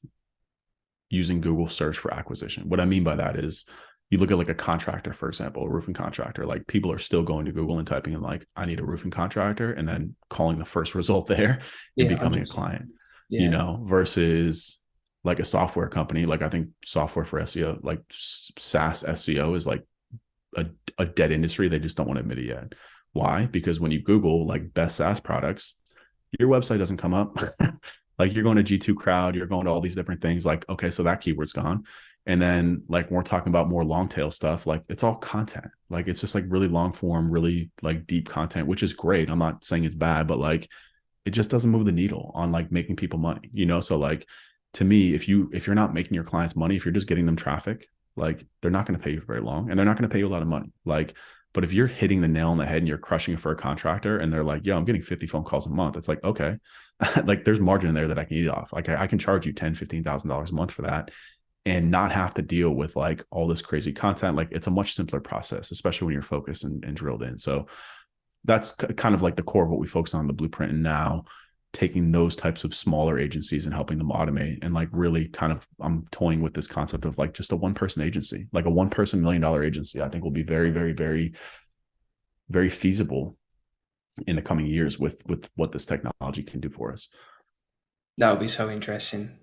using Google search for acquisition. What I mean by that is you look at like a contractor, for example, a roofing contractor, like people are still going to Google and typing in like, I need a roofing contractor, and then calling the first result there and Yeah, becoming a 100%. client, you Yeah. know, versus like a software company. Like I think software for SEO, like SaaS SEO is like a dead industry. They just don't want to admit it yet. Why? Because when you Google like best SaaS products, your website doesn't come up. Like you're going to G2 Crowd, you're going to all these different things. Like, okay, so that keyword's gone. And then like when we're talking about more long tail stuff, like it's all content. Like it's just like really long form, really like deep content, which is great. I'm not saying it's bad, but like it just doesn't move the needle on like making people money, you know? So like to me, if you're not making your clients money, if you're just getting them traffic, like they're not going to pay you for very long, and they're not going to pay you a lot of money. Like, but if you're hitting the nail on the head and you're crushing it for a contractor and they're like, yo, I'm getting 50 phone calls a month. It's like, okay, like there's margin in there that I can eat off. Like I can charge you $10,000, $15,000 a month for that and not have to deal with like all this crazy content. Like it's a much simpler process, especially when you're focused and drilled in. So that's kind of like the core of what we focus on in the blueprint. And now taking those types of smaller agencies and helping them automate, and like really kind of I'm toying with this concept of like just a one person agency, like a one person $1 million agency. I think will be very, very, very, very feasible in the coming years with what this technology can do for us. That would be so interesting.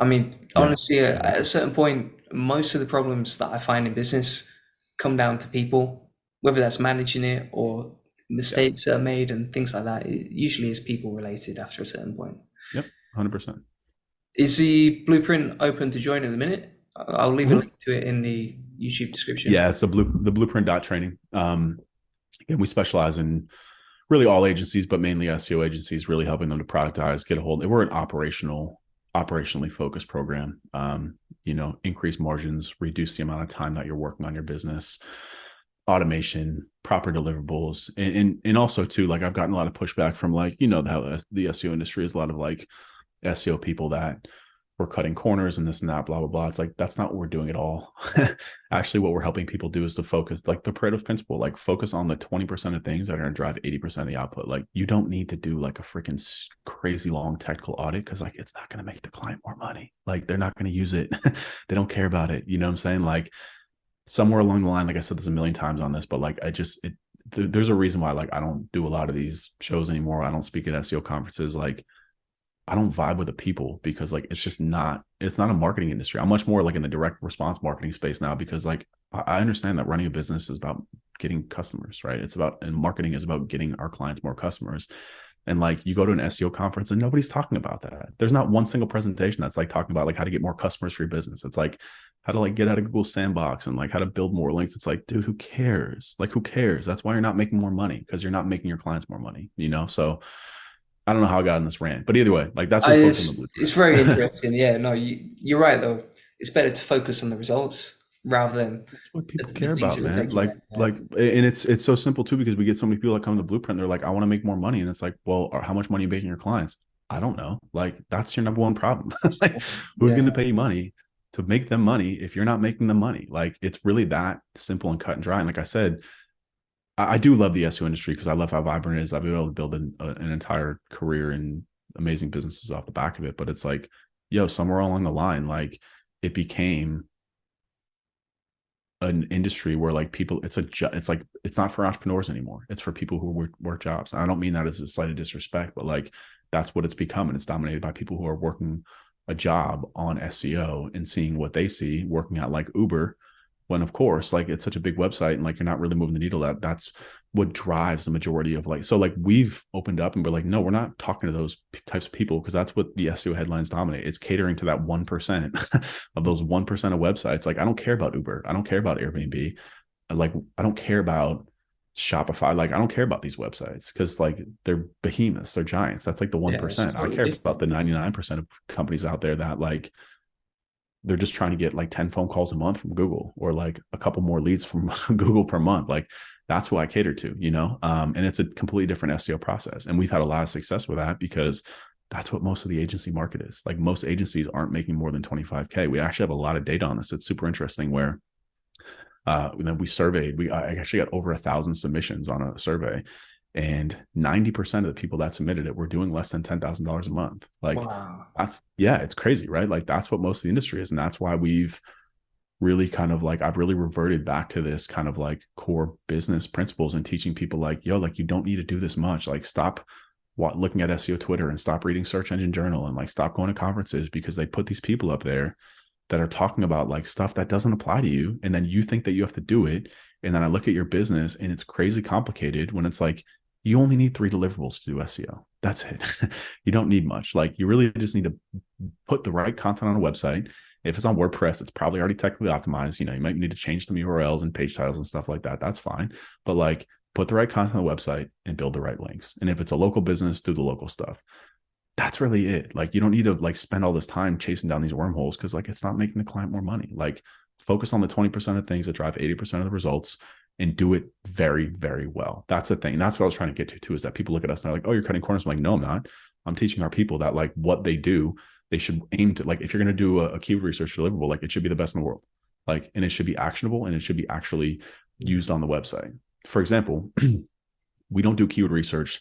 I mean, Yeah. honestly, at a certain point, most of the problems that I find in business come down to people, whether that's managing it or Yeah. mistakes that are made and things like that. It usually is people related after a certain point. Yep. 100%. Is the blueprint open to join in a minute? I'll leave a Mm-hmm. link to it in the YouTube description. Yeah. It's the blueprint dot training. And we specialize in really all agencies, but mainly SEO agencies, really helping them to productize, get a hold. We're an operationally focused program. You know, increase margins, reduce the amount of time that you're working on your business, automation, proper deliverables, and also too, like I've gotten a lot of pushback from like, you know, how the SEO industry is a lot of like SEO people that we're cutting corners and this and that, blah, blah, blah. It's like, that's not what we're doing at all. Actually, what we're helping people do is to focus, like the Pareto principle, like focus on the 20% of things that are going to drive 80% of the output. Like you don't need to do like a freaking crazy long technical audit because like it's not going to make the client more money. Like they're not going to use it. They don't care about it. You know what I'm saying? Like somewhere along the line, like I said this a million times on this, but like there's a reason why like I don't do a lot of these shows anymore. I don't speak at SEO conferences. Like I don't vibe with the people because like it's not a marketing industry. I'm much more like in the direct response marketing space now because like I understand that running a business is about getting customers, right? And marketing is about getting our clients more customers. And like you go to an SEO conference and nobody's talking about that. There's not one single presentation that's like talking about like how to get more customers for your business. It's like how to like get out of Google Sandbox and like how to build more links. It's like, dude, who cares? Like, who cares? That's why you're not making more money, because you're not making your clients more money, you know? So I don't know how I got on this rant, but either way, like that's what we focus on the It's blueprint. very interesting. Yeah, no, you're right though. It's better to focus on the results rather than That's what people the care things about, that will man. take you there. Yeah. And it's so simple too, because we get so many people that come to Blueprint. They're like, I want to make more money. And it's like, well, how much money are you making your clients? I don't know. Like, that's your number one problem. Like, who's Yeah. going to pay you money to make them money if you're not making them money? Like, it's really that simple and cut and dry. And like I said, I do love the SEO industry because I love how vibrant it is. I've been able to build an entire career and amazing businesses off the back of it. But it's like, yo, somewhere along the line, like it became an industry where like people, it's like it's not for entrepreneurs anymore. It's for people who work jobs. I don't mean that as a slight of disrespect, but like that's what it's become, and it's dominated by people who are working a job on SEO and seeing what they see, working at like Uber, when of course, like it's such a big website and like you're not really moving the needle. That's what drives the majority of like, so like we've opened up and we're like, no, we're not talking to those types of people, because that's what the SEO headlines dominate. It's catering to that 1% of those 1% of websites. Like I don't care about Uber, I don't care about Airbnb, like I don't care about Shopify, like I don't care about these websites because like they're behemoths, they're giants. That's like the Yeah, it's 1%. I totally care about different. the 99% of companies out there that like they're just trying to get like 10 phone calls a month from Google, or like a couple more leads from Google per month. Like that's who I cater to, you know? And it's a completely different SEO process. And we've had a lot of success with that because that's what most of the agency market is. Like most agencies aren't making more than 25K. We actually have a lot of data on this. It's super interesting where then we surveyed, I actually got over 1,000 submissions on a survey, and 90% of the people that submitted it were doing less than $10,000 a month. Like Wow. that's, yeah, it's crazy, right? Like that's what most of the industry is. And that's why we've really kind of like, I've really reverted back to this kind of like core business principles and teaching people like, yo, like you don't need to do this much. Like stop looking at SEO Twitter and stop reading Search Engine Journal and like stop going to conferences because they put these people up there that are talking about like stuff that doesn't apply to you. And then you think that you have to do it. And then I look at your business and it's crazy complicated when it's like, you only need 3 deliverables to do SEO. That's it. You don't need much. Like you really just need to put the right content on a website. If it's on WordPress, it's probably already technically optimized. You know, you might need to change some URLs and page titles and stuff like that. That's fine. But like put the right content on the website and build the right links. And if it's a local business, do the local stuff. That's really it. Like you don't need to like spend all this time chasing down these wormholes because like it's not making the client more money. Like focus on the 20% of things that drive 80% of the results and do it very, very well. That's the thing. That's what I was trying to get to too, is that people look at us and they're like, oh, you're cutting corners. I'm like, no, I'm not. I'm teaching our people that like what they do, they should aim to, like, if you're going to do a keyword research deliverable, like it should be the best in the world. Like, and it should be actionable and it should be actually used on the website. For example, we don't do keyword research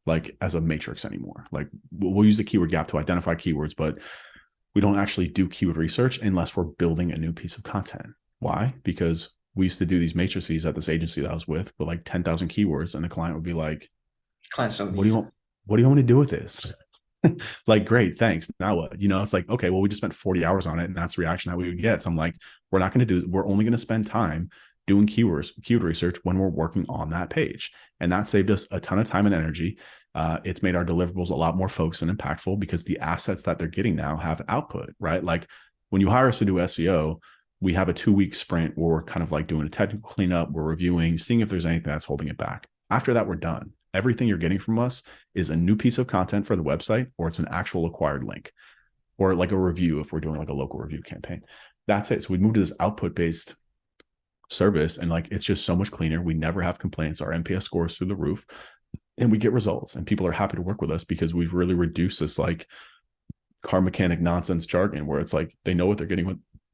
like as a matrix anymore. Like we'll use the keyword gap to identify keywords, but we don't actually do keyword research unless we're building a new piece of content. Why? Because we used to do these matrices at this agency that I was with like 10,000 keywords, and the client would be like, Clients don't what do use you it. want? What do you want me to do with this? Like, great, thanks. Now what? You know, it's like, okay, well, we just spent 40 hours on it, and that's the reaction that we would get. So I'm like, we're only going to spend time doing keyword research when we're working on that page. And that saved us a ton of time and energy. It's made our deliverables a lot more focused and impactful because the assets that they're getting now have output, right? Like when you hire us to do SEO, we have a 2-week sprint where we're kind of like doing a technical cleanup, we're reviewing, seeing if there's anything that's holding it back. After that, we're done. Everything you're getting from us is a new piece of content for the website, or it's an actual acquired link, or like a review if we're doing like a local review campaign. That's it. So we moved to this output-based service, and like it's just so much cleaner. We never have complaints. Our NPS scores through the roof, and we get results, and people are happy to work with us because we've really reduced this like car mechanic nonsense jargon where it's like they know what they're getting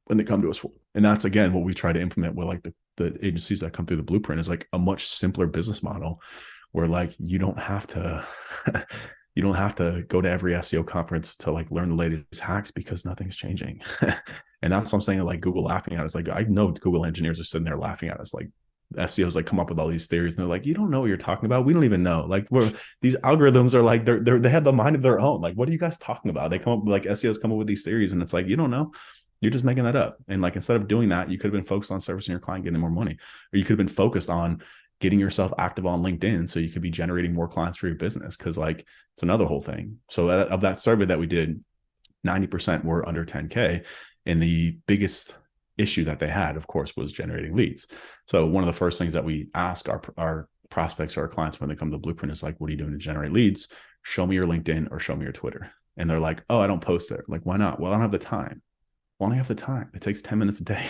when they come to us for. And that's again what we try to implement with like the agencies that come through the blueprint, is like a much simpler business model where like you don't have to you don't have to go to every SEO conference to like learn the latest hacks because nothing's changing. And that's what I'm saying, like Google laughing at us. Like I know Google engineers are sitting there laughing at us. Like SEOs like come up with all these theories and they're like, you don't know what you're talking about. We don't even know. Like these algorithms are like they have the mind of their own. Like, what are you guys talking about? They come up like SEOs come up with these theories, and it's like, you don't know. You're just making that up. And like instead of doing that, you could have been focused on servicing your client, getting more money, or you could have been focused on getting yourself active on LinkedIn so you could be generating more clients for your business. Cause like it's another whole thing. So of that survey that we did, 90% were under 10K. And the biggest issue that they had, of course, was generating leads. So one of the first things that we ask our prospects or our clients when they come to the blueprint is like, what are you doing to generate leads? Show me your LinkedIn or show me your Twitter. And they're like, oh, I don't post there. Like, why not? Well, I don't have the time. Why don't you have the time? It takes 10 minutes a day.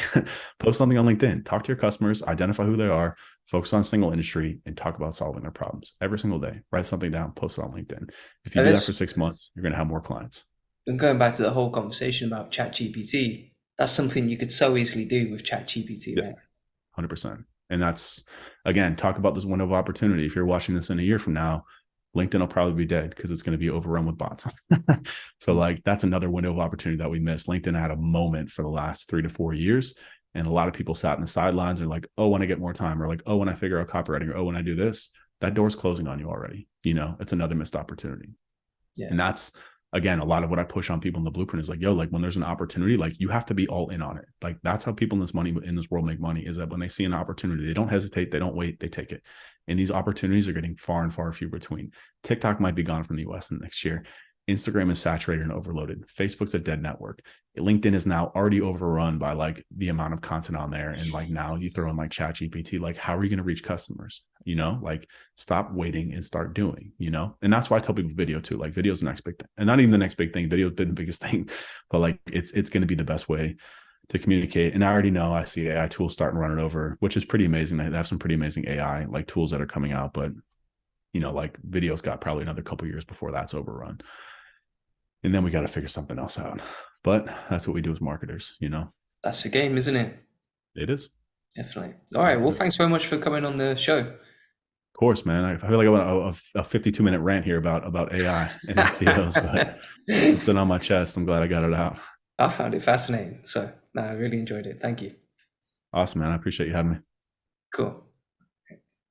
Post something on LinkedIn, talk to your customers, identify who they are, focus on a single industry, and talk about solving their problems every single day. Write something down, post it on LinkedIn. If you And do that for this, 6 months, you're going to have more clients. and going back to the whole conversation about ChatGPT, that's something you could so easily do with ChatGPT, Yeah, right? 100%. And that's, again, talk about this window of opportunity. If you're watching this in a year from now, LinkedIn will probably be dead because it's going to be overrun with bots. So like that's another window of opportunity that we missed. LinkedIn had a moment for the last 3 to 4 years. And a lot of people sat in the sidelines and like, oh, when I get more time, or like, oh, when I figure out copywriting, or oh, when I do this, that door's closing on you already. You know, it's another missed opportunity. Yeah. And that's again, a lot of what I push on people in the blueprint is like, yo, like when there's an opportunity, like you have to be all in on it. Like that's how people in this world make money, is that when they see an opportunity, they don't hesitate, they don't wait, they take it. And these opportunities are getting far and far few between. TikTok might be gone from the US in the next year. Instagram is saturated and overloaded. Facebook's a dead network. LinkedIn is now already overrun by like the amount of content on there. And like now you throw in like chat GPT, like how are you going to reach customers? You know, like stop waiting and start doing, you know? And that's why I tell people video too, like video is the next big thing, and not even the next big thing. Video has been the biggest thing, but like it's going to be the best way to communicate. And I already know I see AI tools starting running over, which is pretty amazing. They have some pretty amazing AI like tools that are coming out, but you know, like video's got probably another couple of years before that's overrun. And then we got to figure something else out. But that's what we do as marketers, you know? That's the game, isn't it? It is. Definitely. All right. Well, thanks very much for coming on the show. Of course, man. I feel like I went a 52-minute rant here about AI and SEOs, but it's been on my chest. I'm glad I got it out. I found it fascinating. So, no, I really enjoyed it. Thank you. Awesome, man. I appreciate you having me. Cool.